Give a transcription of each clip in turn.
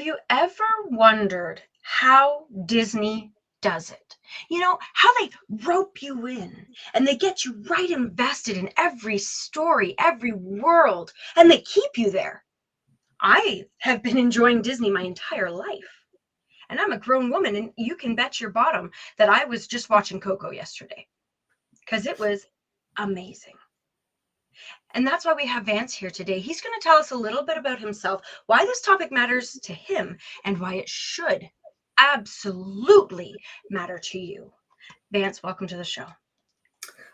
Have you ever wondered how Disney does it? How they rope you in and they get you right invested in every story, every world, and they keep you there. I have been enjoying Disney my entire life, and I'm a grown woman, and you can bet your bottom that I was just watching Coco yesterday because it was amazing. And that's why we have Vance here today. He's going to tell us a little bit about himself, why this topic matters to him, and why it should absolutely matter to you. Vance, welcome to the show.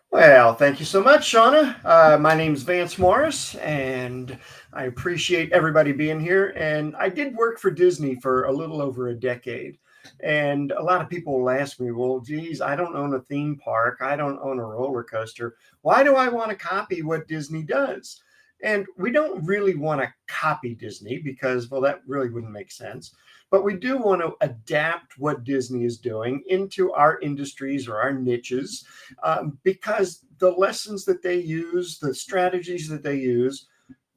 Well, thank you so much, Shauna. My name's Vance Morris, and I appreciate everybody being here. And I did work for Disney for a little over a decade. And a lot of people will ask me, well, geez, I don't own a theme park. I don't own a roller coaster. Why do I want to copy what Disney does? And we don't really want to copy Disney because, well, that really wouldn't make sense. But we do want to adapt what Disney is doing into our industries or our niches, because the lessons that they use, the strategies that they use,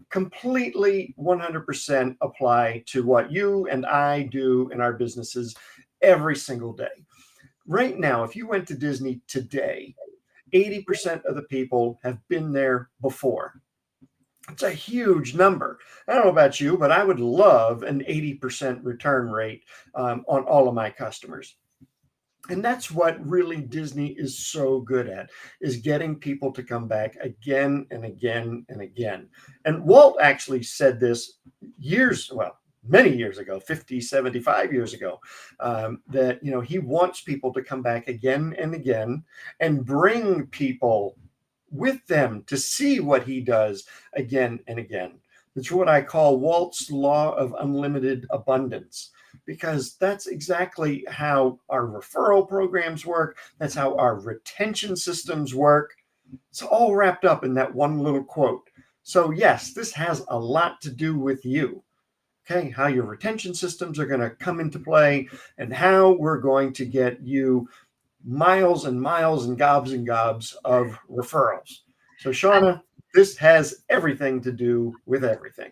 completely 100% apply to what you and I do in our businesses every single day. Right now, if you went to Disney today, 80% of the people have been there before. It's a huge number. I don't know about you, but I would love an 80% return rate on all of my customers. And that's what really Disney is so good at, is getting people to come back again and again and again. And Walt actually said this many years ago, 50, 75 years ago, that, he wants people to come back again and again and bring people with them to see what he does again and again. It's what I call Walt's law of unlimited abundance, because that's exactly how our referral programs work. That's how our retention systems work. It's all wrapped up in that one little quote. So yes, this has a lot to do with you. Okay, how your retention systems are going to come into play and how we're going to get you miles and miles and gobs of referrals. So, Shauna, this has everything to do with everything.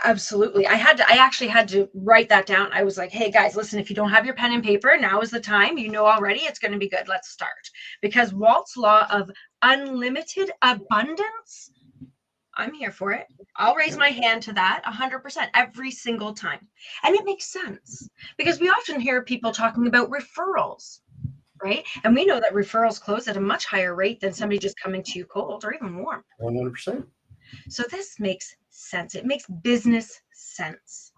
Absolutely. I actually had to write that down. I was like, hey guys, listen, if you don't have your pen and paper, now is the time. You know already it's going to be good. Let's start. Because Walt's law of unlimited abundance, I'm here for it. I'll raise my hand to that 100% every single time. And it makes sense because we often hear people talking about referrals, right? And we know that referrals close at a much higher rate than somebody just coming to you cold or even warm. 100%. So this makes sense. It makes business sense.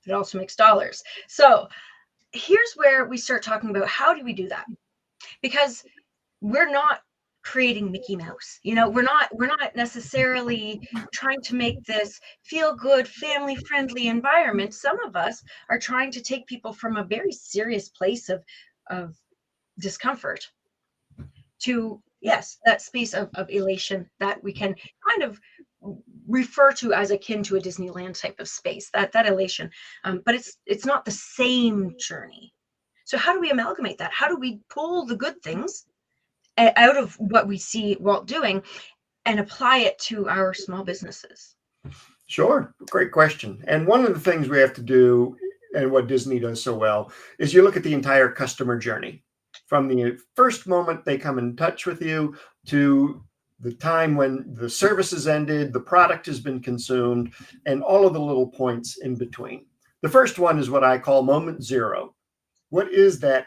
But it also makes dollars. So here's where we start talking about how do we do that? Because we're not creating Mickey Mouse. We're not necessarily trying to make this feel good, family friendly environment. Some of us are trying to take people from a very serious place of discomfort to, yes, that space of elation that we can kind of refer to as akin to a Disneyland type of space, that elation. But it's not the same journey. So how do we amalgamate that? How do we pull the good things out of what we see Walt doing and apply it to our small businesses? Sure. Great question. And one of the things we have to do, and what Disney does so well, is you look at the entire customer journey from the first moment they come in touch with you to the time when the service has ended, the product has been consumed, and all of the little points in between. The first one is what I call moment zero. What is that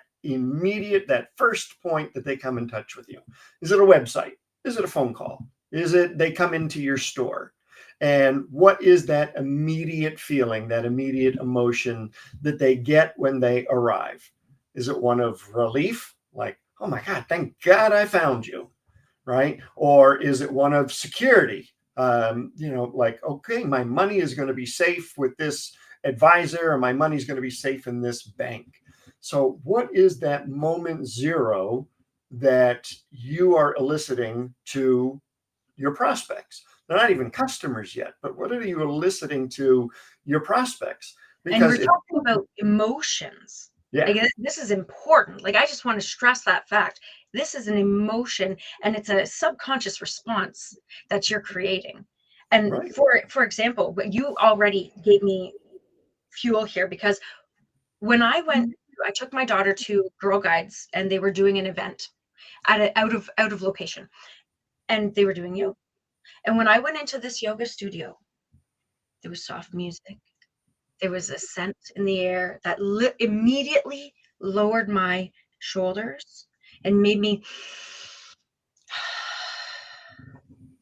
first point that they come in touch with you? Is it a website? Is it a phone call? Is it they come into your store? And what is that immediate feeling, that immediate emotion that they get when they arrive? Is it one of relief, like, oh my God, thank God I found you, right? Or is it one of security? Like, okay, my money is going to be safe with this advisor, or my money is going to be safe in this bank. So what is that moment zero that you are eliciting to your prospects? They're not even customers yet, but what are you eliciting to your prospects? And we're talking about emotions. Yeah. Like, this is important. Like, I just want to stress that fact. This is an emotion, and it's a subconscious response that you're creating. And Right. for example, you already gave me fuel here, because when I took my daughter to Girl Guides, and they were doing an event out of location, and they were doing yoga. And when I went into this yoga studio, there was soft music. There was a scent in the air that immediately lowered my shoulders and made me.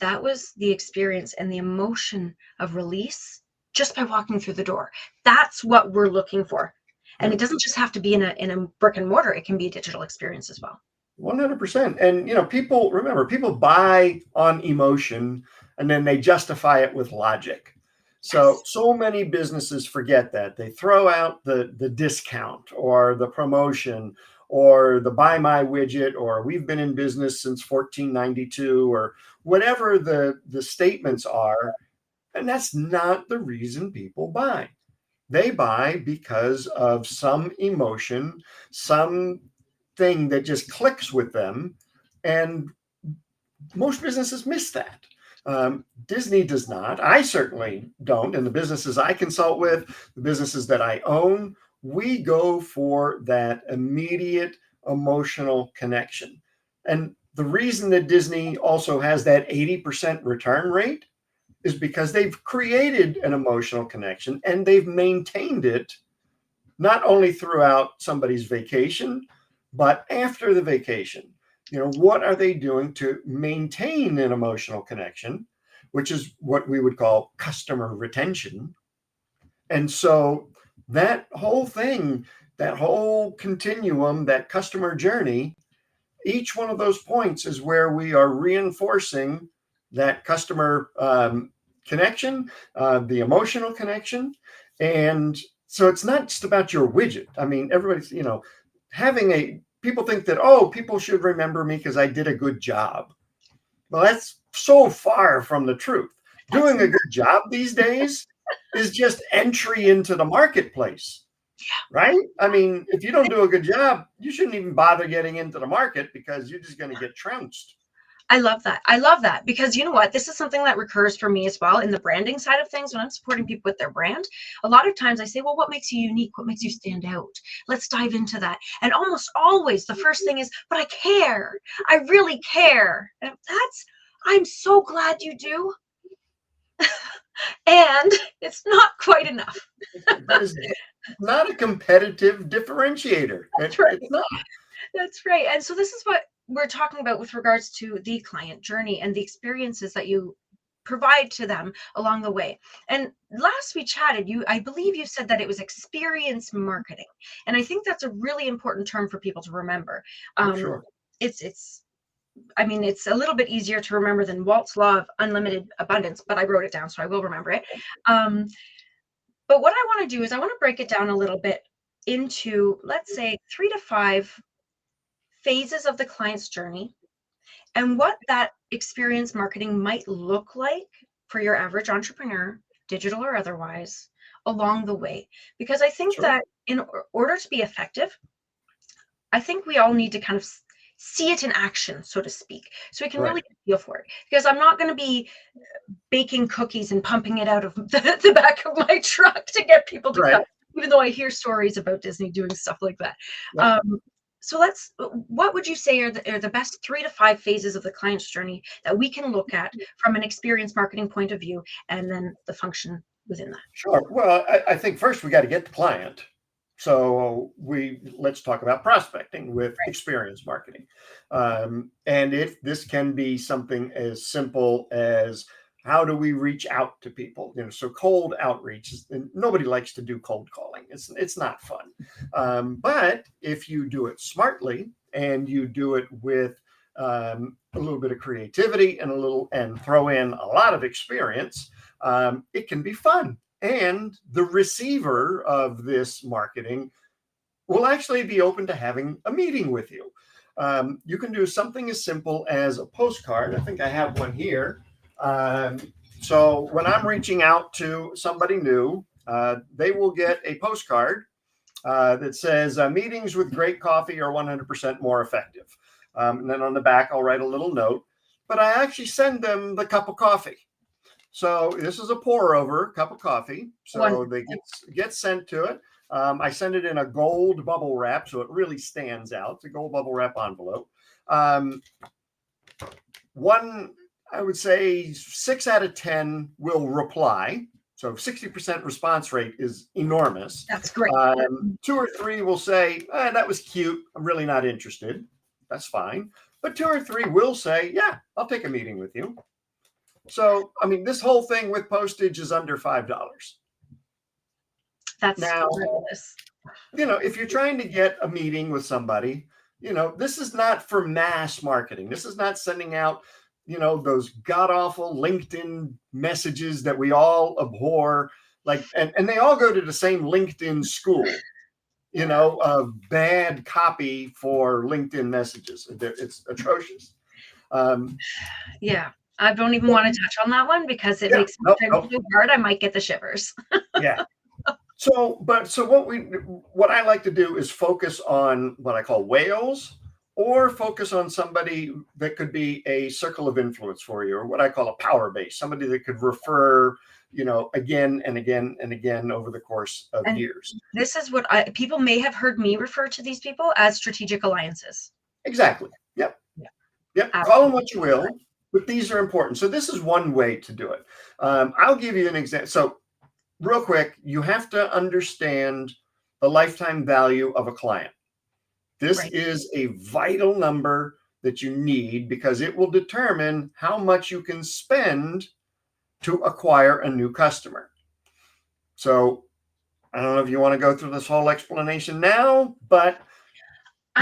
That was the experience and the emotion of release just by walking through the door. That's what we're looking for. And it doesn't just have to be in a brick and mortar. It can be a digital experience as well. 100%. And, people buy on emotion and then they justify it with logic. Yes. So many businesses forget that. They throw out the discount or the promotion or the buy my widget, or we've been in business since 1492, or whatever the statements are. And that's not the reason people buy. They buy because of some emotion, some thing that just clicks with them. And most businesses miss that. Disney does not. I certainly don't. And the businesses I consult with, the businesses that I own, we go for that immediate emotional connection. And the reason that Disney also has that 80% return rate is because they've created an emotional connection and they've maintained it not only throughout somebody's vacation, but after the vacation. What are they doing to maintain an emotional connection, which is what we would call customer retention? And so that whole thing, that whole continuum, that customer journey, each one of those points is where we are reinforcing that customer connection, the emotional connection. And so it's not just about your widget. I mean, everybody's, people think that, oh, people should remember me because I did a good job. Well, that's so far from the truth. Doing a good job these days is just entry into the marketplace. Right? I mean, if you don't do a good job, you shouldn't even bother getting into the market because you're just going to get trounced. I love that. I love that, because you know what? This is something that recurs for me as well in the branding side of things. When I'm supporting people with their brand, a lot of times I say, well, what makes you unique? What makes you stand out? Let's dive into that. And almost always the first thing is, but I care. I really care. And I'm so glad you do. And it's not quite enough. That is not a competitive differentiator. That's right. It's not. That's right. And so this is what we're talking about with regards to the client journey and the experiences that you provide to them along the way. And last we chatted, I believe you said that it was experience marketing. And I think that's a really important term for people to remember. Sure. It's a little bit easier to remember than Walt's law of unlimited abundance, but I wrote it down, so I will remember it. But what I want to do is I want to break it down a little bit into, let's say, 3 to 5 phases of the client's journey, and what that experience marketing might look like for your average entrepreneur, digital or otherwise, along the way. Because I think that in order to be effective, I think we all need to kind of see it in action, so to speak, so we can really feel for it. Because I'm not going to be baking cookies and pumping it out of the back of my truck to get people to come, even though I hear stories about Disney doing stuff like that. So what would you say are the best 3 to 5 phases of the client's journey that we can look at from an experience marketing point of view, and then the function within that? Sure. Well, I think first we got to get the client. So let's talk about prospecting with experience marketing. And if this can be something as simple as, how do we reach out to people? So cold outreach, and nobody likes to do cold calling. It's not fun. But if you do it smartly and you do it with a little bit of creativity and throw in a lot of experience, it can be fun. And the receiver of this marketing will actually be open to having a meeting with you. You can do something as simple as a postcard. I think I have one here. So when I'm reaching out to somebody new, they will get a postcard that says, meetings with great coffee are 100% more effective. And then on the back, I'll write a little note, but I actually send them the cup of coffee. So this is a pour over cup of coffee. So Wonderful. they get sent to it. I send it in a gold bubble wrap, so it really stands out. It's a gold bubble wrap envelope. Um, I would say 6 out of 10 will reply. So 60% response rate is enormous. That's great. 2 or 3 will say, that was cute. I'm really not interested. That's fine. But 2 or 3 will say, yeah, I'll take a meeting with you. So, I mean, this whole thing with postage is under $5. That's Now, fabulous. if you're trying to get a meeting with somebody, this is not for mass marketing. This is not sending out, those god awful LinkedIn messages that we all abhor. Like, and they all go to the same LinkedIn school, of bad copy for LinkedIn messages. It's atrocious. Yeah. I don't even want to touch on that one because it makes me so hard. I might get the shivers. Yeah. So what I like to do is focus on what I call whales, or focus on somebody that could be a circle of influence for you, or what I call a power base, somebody that could refer, again and again and again over the course of years. This is what people may have heard me refer to these people as strategic alliances. Exactly. Yep. Yep. Call them what you will, but these are important. So this is one way to do it. I'll give you an example. So real quick, you have to understand the lifetime value of a client. This is a vital number that you need because it will determine how much you can spend to acquire a new customer. So I don't know if you want to go through this whole explanation now, but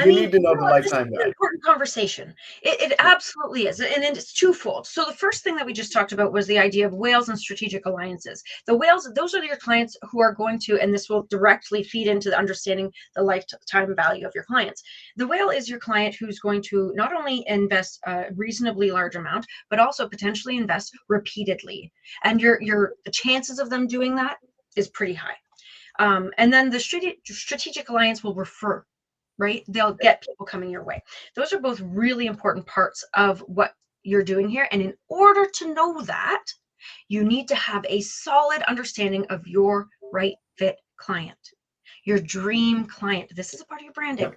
you need to know the lifetime value. This is an important conversation. It absolutely is. And it's twofold. So the first thing that we just talked about was the idea of whales and strategic alliances. The whales, those are your clients who are going to, and this will directly feed into the understanding the lifetime value of your clients. The whale is your client who's going to not only invest a reasonably large amount, but also potentially invest repeatedly. And the chances of them doing that is pretty high. And then the strategic alliance will refer. Right? They'll get people coming your way. Those are both really important parts of what you're doing here. And in order to know that, you need to have a solid understanding of your right fit client, your dream client. This is a part of your branding.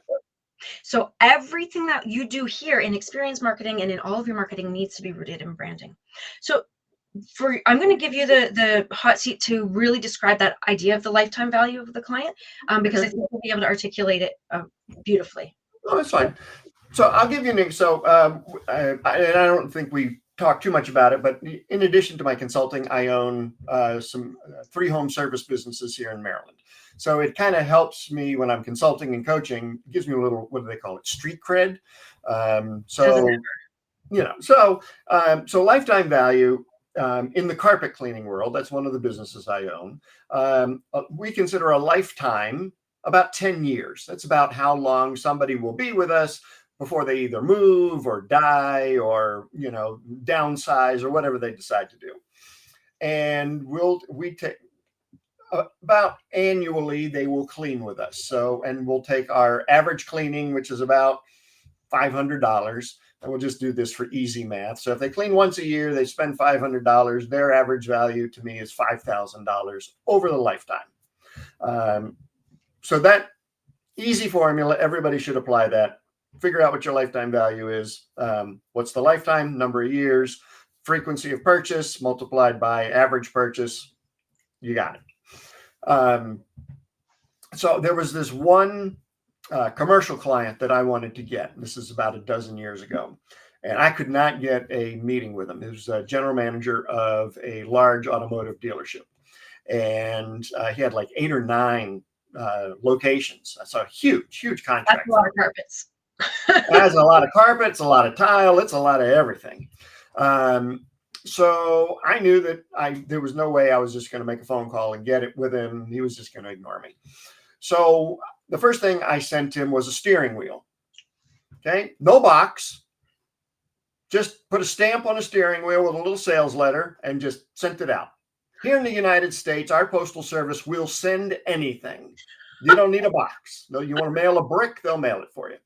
So everything that you do here in experience marketing and in all of your marketing needs to be rooted in branding. So I'm going to give you the hot seat to really describe that idea of the lifetime value of the client, because I think we'll be able to articulate it beautifully. Oh, that's fine. So I'll give you an example. And I don't think we talked too much about it, but in addition to my consulting, I own some 3 home service businesses here in Maryland. So it kind of helps me when I'm consulting and coaching. It gives me a little, what do they call it? Street cred. So lifetime value. In the carpet cleaning world, that's one of the businesses I own. We consider a lifetime about 10 years. That's about how long somebody will be with us before they either move or die or, downsize or whatever they decide to do. And we take about annually, they will clean with us. So, and we'll take our average cleaning, which is about $500. And we'll just do this for easy math. So if they clean once a year, they spend $500. Their average value to me is $5,000 over the lifetime. So that easy formula, everybody should apply that. Figure out what your lifetime value is. What's the lifetime, number of years, frequency of purchase multiplied by average purchase. You got it. So there was this one commercial client that I wanted to get. This is about a dozen years ago. And I could not get a meeting with him. He was a general manager of a large automotive dealership. And he had like 8 or 9 locations. That's a huge contract. That's a lot of carpets. That's a lot of carpets, a lot of tile. It's a lot of everything. So I knew that there was no way I was just going to make a phone call and get it with him. He was just going to ignore me. So the first thing I sent him was a steering wheel. Okay. No box. Just put a stamp on a steering wheel with a little sales letter and just sent it out. Here in the United States, our postal service will send anything. You don't need a box. No, you want to mail a brick, they'll mail it for you.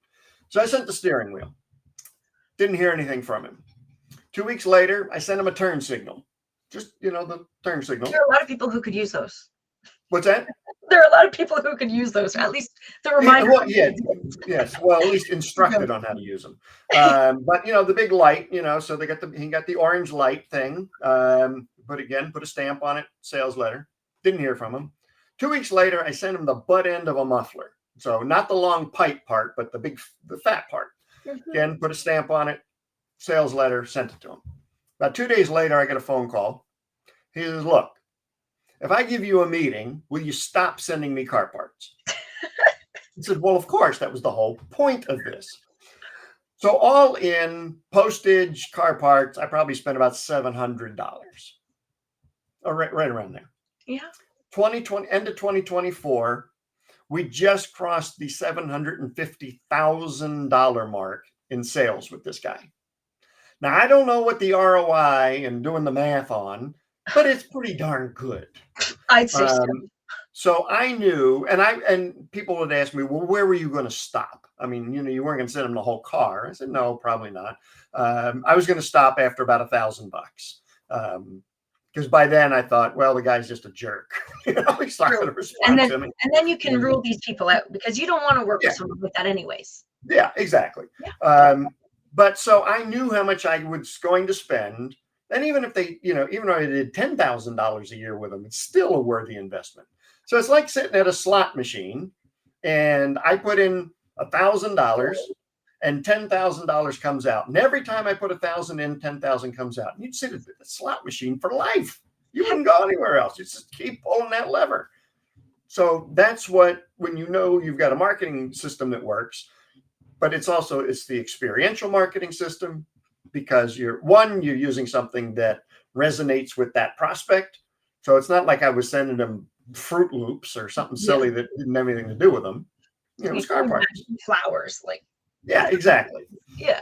So I sent the steering wheel. Didn't hear anything from him. 2 weeks later, I sent him a turn signal. just, the turn signal. There are a lot of people who could use those. What's that? There are a lot of people who could use those. At least the reminder. Well, yeah, yes. Well, at least instructed on how to use them. But the big light, so he got the orange light thing. But again, put a stamp on it, sales letter. Didn't hear from him. 2 weeks later, I sent him the butt end of a muffler. So not the long pipe part, but the fat part. Again, put a stamp on it, sales letter, sent it to him. About 2 days later, I get a phone call. He says, look, if I give you a meeting, will you stop sending me car parts? I said, well, of course, that was the whole point of this. So all in postage, car parts, I probably spent about $700. Or right around there. Yeah. 2020, end of 2024, we just crossed the $750,000 mark in sales with this guy. Now, I don't know what the ROI and doing the math on, but it's pretty darn good. I'd say so. So I knew, and people would ask me, well, where were you going to stop? I mean, you weren't going to send them the whole car. I said, no, probably not. I was going to stop after about $1,000. Because by then I thought, well, the guy's just a jerk. He's not going to respond to me. And then you can rule these people out because you don't want to work with someone like that anyways. Yeah, exactly. Yeah. But so I knew how much I was going to spend. And even if they, even though I did $10,000 a year with them, it's still a worthy investment. So it's like sitting at a slot machine and I put in $1,000 and $10,000 comes out. And every time I put 1,000 in, 10,000 comes out. And you'd sit at the slot machine for life. You wouldn't go anywhere else. You just keep pulling that lever. So that's when you've got a marketing system that works, but it's the experiential marketing system, because you're using something that resonates with that prospect. So it's not like I was sending them Fruit Loops or something silly that didn't have anything to do with them. It was car parts. Flowers, Yeah, exactly. Yeah.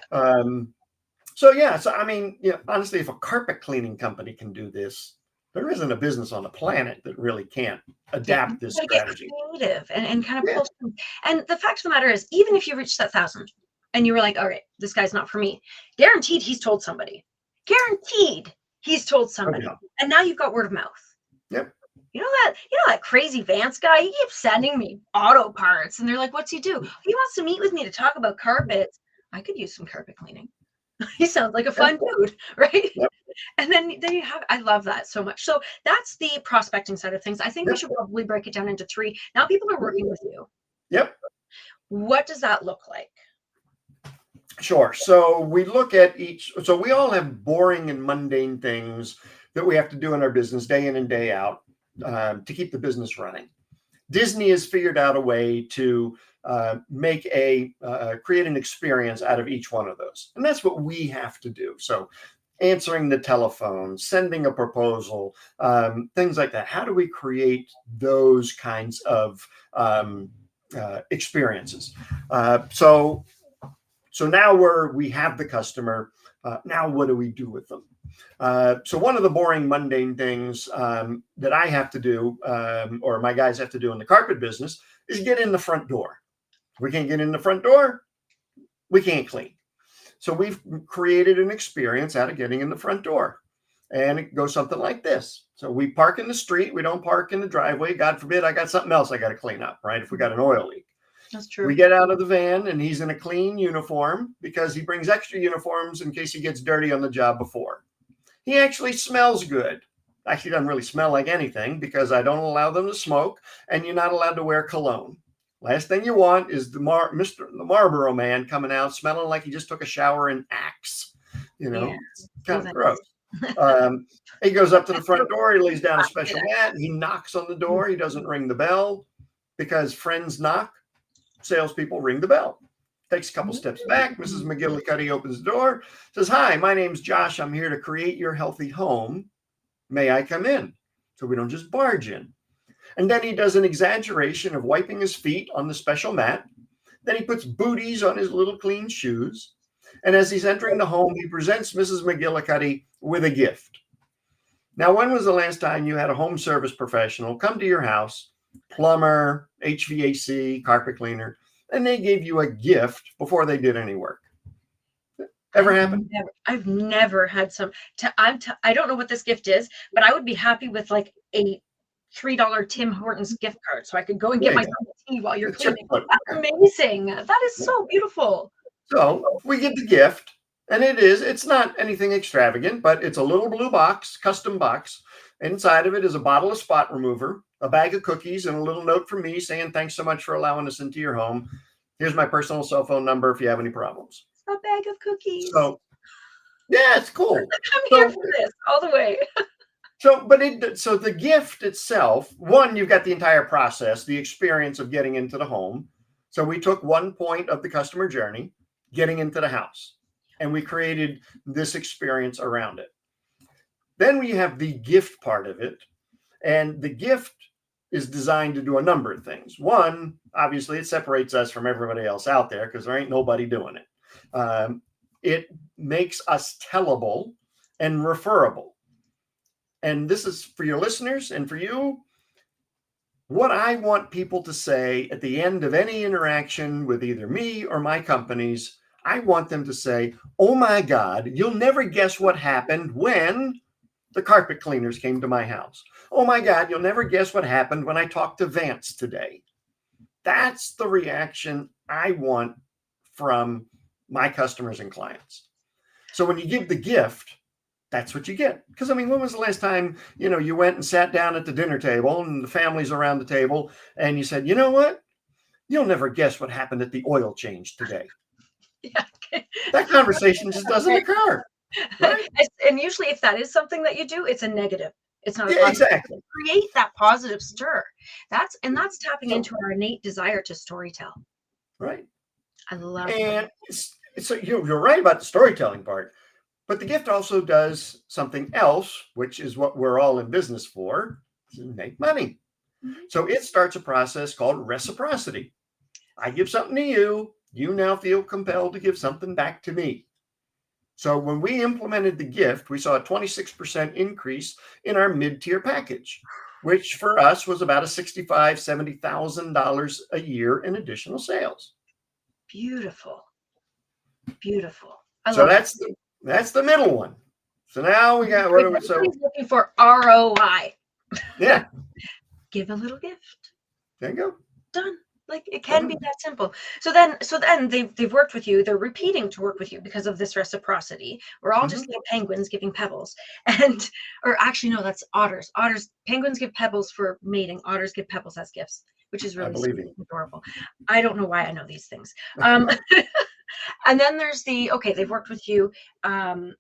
So I mean, honestly, if a carpet cleaning company can do this, there isn't a business on the planet that really can't adapt this strategy. Get creative and kind of pull some. And the fact of the matter is, even if you reach that 1,000 and you were like, all right, this guy's not for me, guaranteed he's told somebody. Guaranteed he's told somebody. Oh, yeah. And now you've got word of mouth. Yep. You know that crazy Vance guy? He keeps sending me auto parts, and they're like, "What's he do? He wants to meet with me to talk about carpets. I could use some carpet cleaning." He sounds like a fun dude, right? Yep. And then you have. I love that so much. So that's the prospecting side of things. I think we should probably break it down into 3. Now people are working with you. Yep. What does that look like? Sure. So we look at so we all have boring and mundane things that we have to do in our business day in and day out. To keep the business running. Disney has figured out a way to create an experience out of each one of those. And that's what we have to do. So answering the telephone, sending a proposal, things like that. How do we create those kinds of experiences? So now we have the customer. Now what do we do with them? So one of the boring, mundane things that I have to do, or my guys have to do in the carpet business, is get in the front door. If we can't get in the front door, we can't clean. So we've created an experience out of getting in the front door. And it goes something like this. So we park in the street. We don't park in the driveway. God forbid, I got something else I got to clean up, right? If we got an oil leak. That's true. We get out of the van and he's in a clean uniform because he brings extra uniforms in case he gets dirty on the job before. He actually smells good. Actually doesn't really smell like anything because I don't allow them to smoke and you're not allowed to wear cologne. Last thing you want is the Marlboro man coming out smelling like he just took a shower in Axe. It's kind of gross. He goes up to the front door. He lays down a special mat. He knocks on the door. He doesn't ring the bell because friends knock. Salespeople ring the bell. Takes a couple steps back. Mrs. McGillicuddy opens the door, says, "Hi, my name's Josh. I'm here to create your healthy home. May I come in?" So we don't just barge in. And then he does an exaggeration of wiping his feet on the special mat. Then he puts booties on his little clean shoes. And as he's entering the home, he presents Mrs. McGillicuddy with a gift. Now, when was the last time you had a home service professional come to your house, plumber, HVAC, carpet cleaner, and they gave you a gift before they did any work? Ever happen? I've never had some. I don't know what this gift is, but I would be happy with like a $3 Tim Hortons gift card, so I could go and get There you my go. tea while you're The chip cleaning. code. That's amazing. That is so beautiful. So we give the gift, and it's not anything extravagant, but it's a little blue box, custom box. Inside of it is a bottle of spot remover, a bag of cookies, and a little note from me saying, thanks so much for allowing us into your home. Here's my personal cell phone number if you have any problems. A bag of cookies. So, yeah, it's cool. I'm here for this all the way. So the gift itself, one, you've got the entire process, the experience of getting into the home. So we took one point of the customer journey, getting into the house, and we created this experience around it. Then we have the gift part of it, and the gift is designed to do a number of things. One, obviously, it separates us from everybody else out there because there ain't nobody doing it. It makes us tellable and referable. And this is for your listeners and for you. What I want people to say at the end of any interaction with either me or my companies, I want them to say, oh my God, you'll never guess what happened when the carpet cleaners came to my house. Oh my God, you'll never guess what happened when I talked to Vance today. That's the reaction I want from my customers and clients. So when you give the gift, that's what you get. Because, I mean, when was the last time, you went and sat down at the dinner table and the family's around the table and you said, you know what? You'll never guess what happened at the oil change today. Yeah. That conversation just doesn't occur. Right? And usually if that is something that you do, it's a negative. It's not a Yeah, positive. exactly. Create that positive stir. That's tapping into our innate desire to storytell. Right. I love and that. So you're right about the storytelling part. But the gift also does something else, which is what we're all in business for, to make money. Mm-hmm. So it starts a process called reciprocity. I give something to you. You now feel compelled to give something back to me. So when we implemented the gift, we saw a 26% increase in our mid-tier package, which for us was about a $65,000, $70,000 a year in additional sales. Beautiful. So that's the middle one. So now we got what are we looking for ROI. Yeah. Give a little gift. There you go. Done. Like it can be that simple. So then they've worked with you. They're repeating to work with you because of this reciprocity. We're all just little penguins giving pebbles, or actually no, that's otters. Penguins give pebbles for mating. Otters give pebbles as gifts, which is really sweet and adorable. I don't know why I know these things. And then there's they've worked with you, and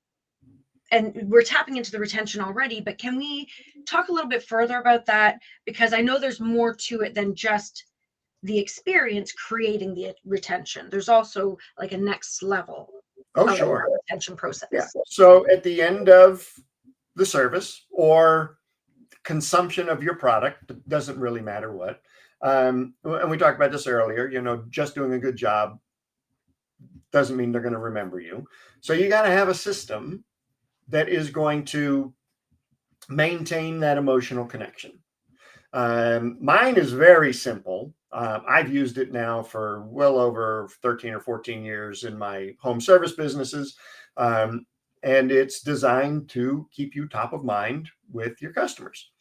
we're tapping into the retention already, but can we talk a little bit further about that? Because I know there's more to it than just the experience creating the retention. There's also like a next level of sure. retention process. Yeah. So at the end of the service or consumption of your product, it doesn't really matter what. And we talked about this earlier, just doing a good job doesn't mean they're going to remember you. So you got to have a system that is going to maintain that emotional connection. Mine is very simple. I've used it now for well over 13 or 14 years in my home service businesses. And it's designed to keep you top of mind with your customers.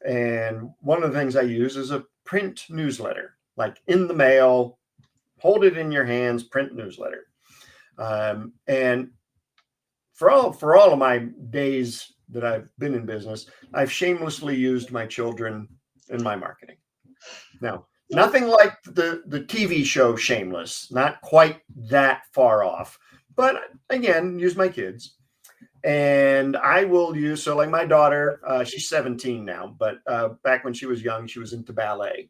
And one of the things I use is a print newsletter, like in the mail, hold it in your hands, print newsletter. And for all of my days that I've been in business, I've shamelessly used my children in my marketing. Now, nothing like the TV show Shameless, not quite that far off, but again, use my kids. And I will use, so like my daughter, she's 17 now, but back when she was young, she was into ballet.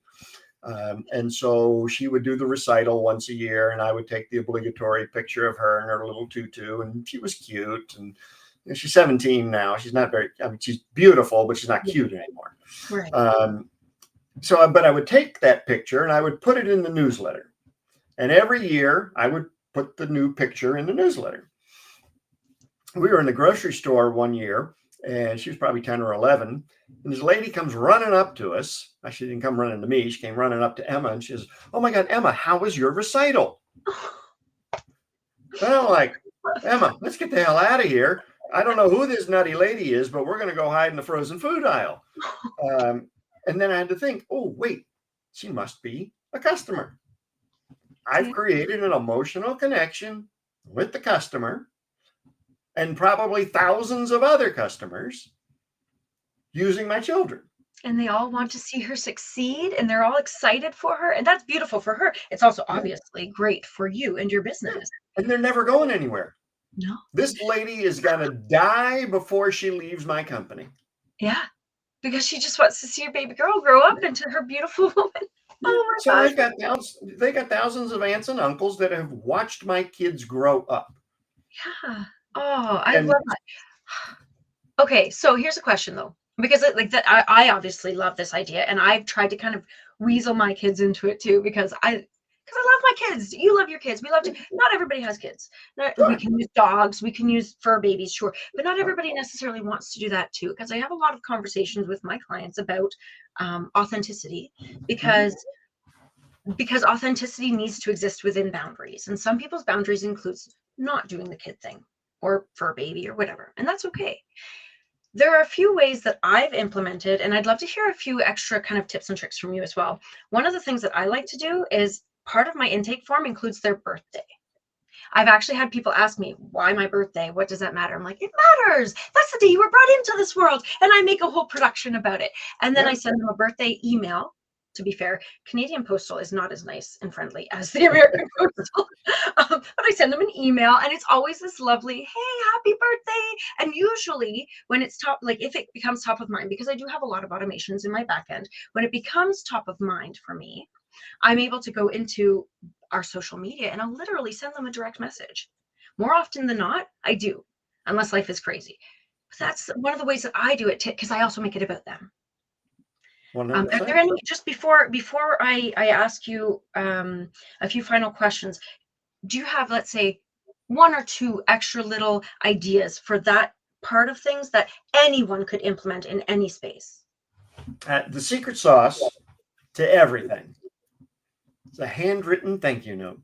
And so she would do the recital once a year, and I would take the obligatory picture of her in her little tutu, and she was cute. And she's 17 now. She's not she's beautiful, but she's not cute anymore. Right. But I would take that picture and I would put it in the newsletter. And every year I would put the new picture in the newsletter. We were in the grocery store one year, and she was probably 10 or 11. And this lady comes running up to us. She didn't come running to me. She came running up to Emma, and she says, "Oh my God, Emma, how was your recital?" And I'm like, Emma, let's get the hell out of here. I don't know who this nutty lady is, but we're going to go hide in the frozen food aisle. And then I had to think, oh, wait, she must be a customer. I've See? created an emotional connection with the customer and probably thousands of other customers using my children. And they all want to see her succeed, and they're all excited for her, and that's beautiful for her. It's also Yeah. obviously great for you and your business. And they're never going anywhere. No. This lady is going to die before she leaves my company. Yeah. Because she just wants to see your baby girl grow up into her beautiful woman. Yeah. Oh my So gosh. they got thousands of aunts and uncles that have watched my kids grow up. Yeah. Oh, I And love that. Okay, so here's a question though, because like that, I obviously love this idea, and I've tried to kind of weasel my kids into it too, because I love my kids. You love your kids. We love to. Not everybody has kids. We sure, can use dogs. We can use fur babies, sure, but not everybody necessarily wants to do that too. Because I have a lot of conversations with my clients about authenticity, because authenticity needs to exist within boundaries, and some people's boundaries includes not doing the kid thing or fur baby or whatever, and that's okay. There are a few ways that I've implemented, and I'd love to hear a few extra kind of tips and tricks from you as well. One of the things that I like to do is part of my intake form includes their birthday. I've actually had people ask me, why my birthday? What does that matter? I'm like, it matters. That's the day you were brought into this world. And I make a whole production about it. And then yeah. I send them a birthday email. To be fair, Canadian Postal is not as nice and friendly as the American Postal. But I send them an email, and it's always this lovely, hey, happy birthday. And usually when it's top, like if it becomes top of mind, because I do have a lot of automations in my back end, when it becomes top of mind for me, I'm able to go into our social media and I'll literally send them a direct message. More often than not, I do, unless life is crazy. But that's one of the ways that I do it, because I also make it about them. Are there 100%. any, just before I ask you a few final questions, do you have, let's say, one or two extra little ideas for that part of things that anyone could implement in any space? The secret sauce to everything is a handwritten thank you note.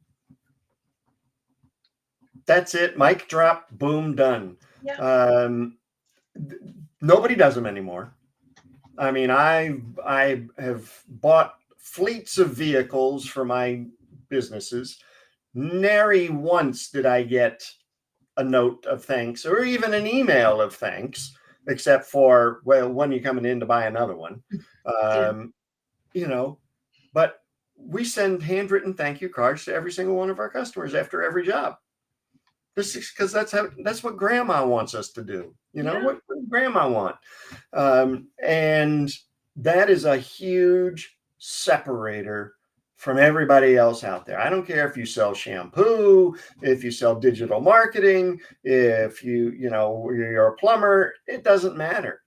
That's it. Mic drop, boom, done. Yeah. Nobody does them anymore. I mean, I have bought fleets of vehicles for my businesses. Nary once did I get a note of thanks or even an email of thanks, except for, well, when you're coming in to buy another one. Yeah. You know, but we send handwritten thank you cards to every single one of our customers after every job. This is because that's what grandma wants us to do. You know, Yeah. what does grandma want? And that is a huge separator from everybody else out there. I don't care if you sell shampoo, if you sell digital marketing, if you're a plumber, it doesn't matter.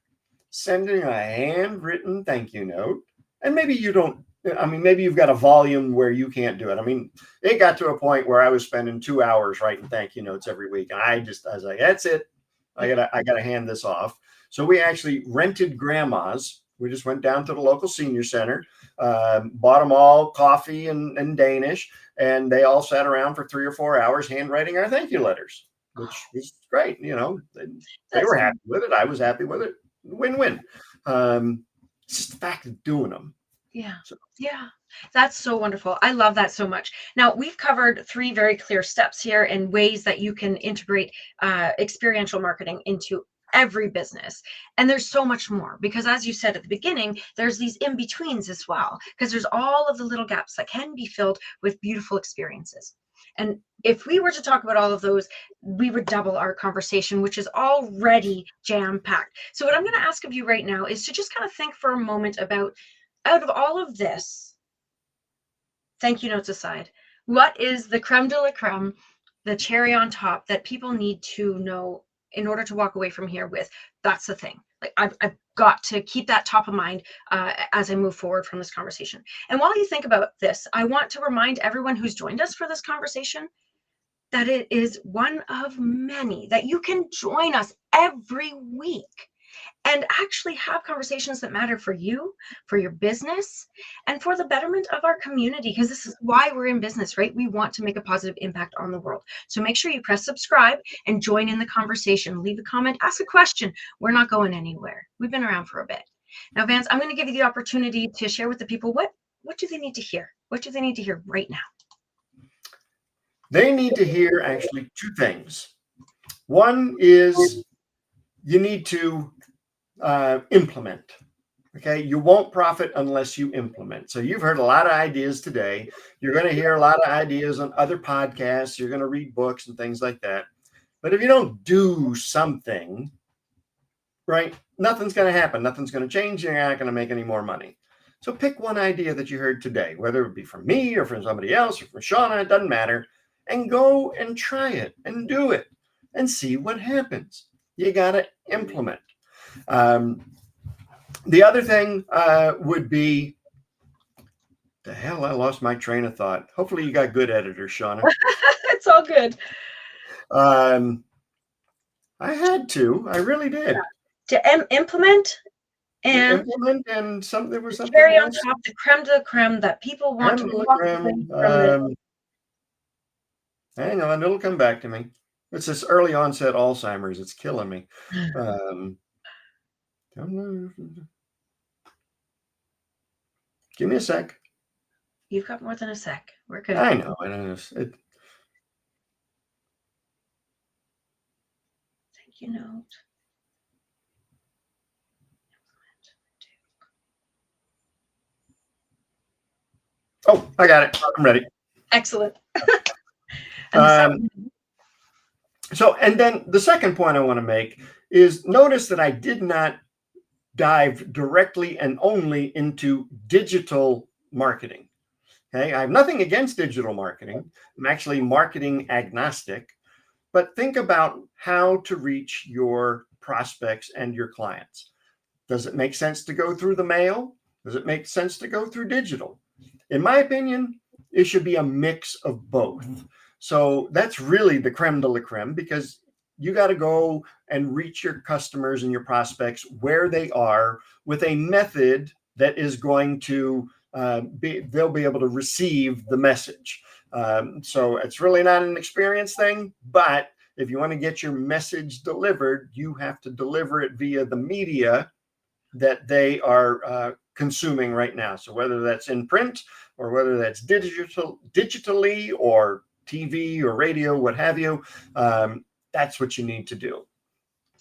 Sending a handwritten thank you note, and maybe you don't, I mean, maybe you've got a volume where you can't do it. I mean, it got to a point where I was spending 2 hours writing thank you notes every week. And I was like, that's it. I gotta hand this off. So we actually rented grandmas. We just went down to the local senior center, bought them all coffee and Danish, and they all sat around for 3 or 4 hours handwriting our thank you letters, which was great. You know, they That's were happy with it. I was happy with it. Win-win. It's just the fact of doing them. Yeah. So, Yeah. That's so wonderful. I love that so much. Now, we've covered 3 very clear steps here and ways that you can integrate experiential marketing into every business. And there's so much more, because as you said at the beginning, there's these in-betweens as well, because there's all of the little gaps that can be filled with beautiful experiences. And if we were to talk about all of those, we would double our conversation, which is already jam-packed. So what I'm going to ask of you right now is to just kind of think for a moment about, out of all of this, thank you notes aside, what is the creme de la creme, the cherry on top that people need to know in order to walk away from here with? That's the thing. Like I've got to keep that top of mind as I move forward from this conversation. And while you think about this, I want to remind everyone who's joined us for this conversation that it is one of many, that you can join us every week. and actually have conversations that matter for you, for your business, and for the betterment of our community, because this is why we're in business, right? We want to make a positive impact on the world. So make sure you press subscribe and join in the conversation. Leave a comment, ask a question. We're not going anywhere. We've been around for a bit. Now, Vance, I'm going to give you the opportunity to share with the people what do they need to hear? What do they need to hear right now? They need to hear actually two things. One is you need to implement. Okay, you won't profit unless you implement. So you've heard a lot of ideas today. You're going to hear a lot of ideas on other podcasts. You're going to read books and things like that. But if you don't do something, right, nothing's going to happen. Nothing's going to change. You're not going to make any more money. So pick one idea that you heard today, whether it be from me or from somebody else or from Shauna, it doesn't matter, and go and try it and do it and see what happens. You got to implement. The other thing would be, the hell, I lost my train of thought. Hopefully you got good editors, Shauna. It's all good. I had to. I really did. To implement and implement, and there was something cherry else. on top, the creme de la creme that people want to walk away from this. Hang on, it'll come back to me. It's this early onset Alzheimer's. It's killing me. Give me a sec. You've got more than a sec. We're good. I know. Thank you, note. Oh, I got it. I'm ready. Excellent. So, and then the second point I want to make is notice that I did not dive directly and only into digital marketing. Okay, I have nothing against digital marketing. I'm actually marketing agnostic, but think about how to reach your prospects and your clients. Does it make sense to go through the mail? Does it make sense to go through digital? In my opinion, it should be a mix of both. So that's really the creme de la creme, because you got to go and reach your customers and your prospects where they are with a method that is going to they'll be able to receive the message. So it's really not an experience thing, but if you want to get your message delivered, you have to deliver it via the media that they are consuming right now. So whether that's in print or whether that's digitally or TV or radio, what have you, that's what you need to do.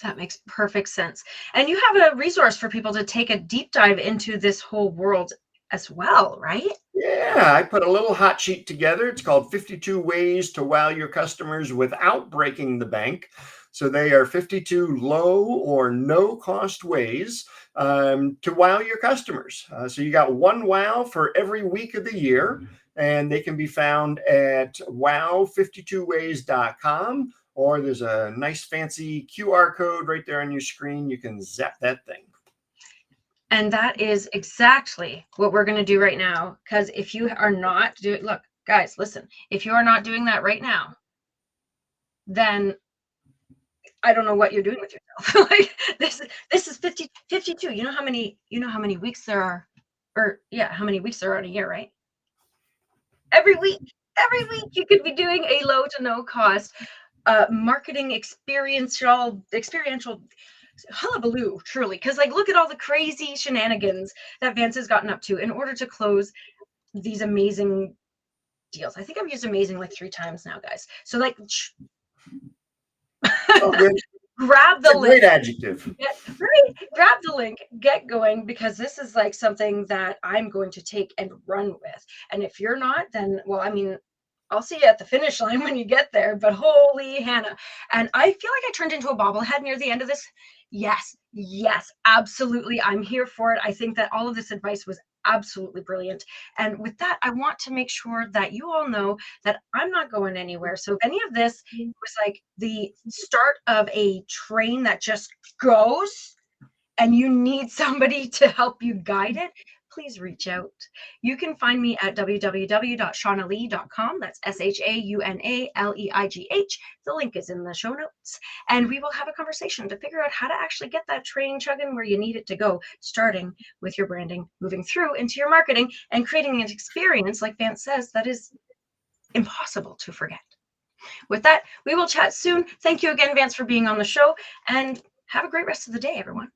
That makes perfect sense. And you have a resource for people to take a deep dive into this whole world as well, right? Yeah, I put a little hot sheet together. It's called 52 Ways to Wow Your Customers Without Breaking the Bank. So they are 52 low or no cost ways to wow your customers. So you got one wow for every week of the year, and they can be found at wow52ways.com, or there's a nice fancy QR code right there on your screen. You can zap that thing. And that is exactly what we're going to do right now. Because if you are not doing, look, guys, listen, if you are not doing that right now, then I don't know what you're doing with yourself. Like this is 52. You know how many weeks there are, or yeah, how many weeks there are in a year, right? Every week you could be doing a low to no cost marketing experiential hullabaloo, truly, because like look at all the crazy shenanigans that Vance has gotten up to in order to close these amazing deals. I think I've used amazing like 3 times now, guys. So like grab the link. Great adjective. Grab the link, get going, because this is like something that I'm going to take and run with. And if you're not, then well, I mean, I'll see you at the finish line when you get there, but holy Hannah. And I feel like I turned into a bobblehead near the end of this. Yes, absolutely. I'm here for it. I think that all of this advice was absolutely brilliant. And with that, I want to make sure that you all know that I'm not going anywhere. So if any of this was like the start of a train that just goes and you need somebody to help you guide it, please reach out. You can find me at www.shaunalee.com. That's SHAUNALEIGH. The link is in the show notes. And we will have a conversation to figure out how to actually get that train chugging where you need it to go, starting with your branding, moving through into your marketing, and creating an experience, like Vance says, that is impossible to forget. With that, we will chat soon. Thank you again, Vance, for being on the show, and have a great rest of the day, everyone.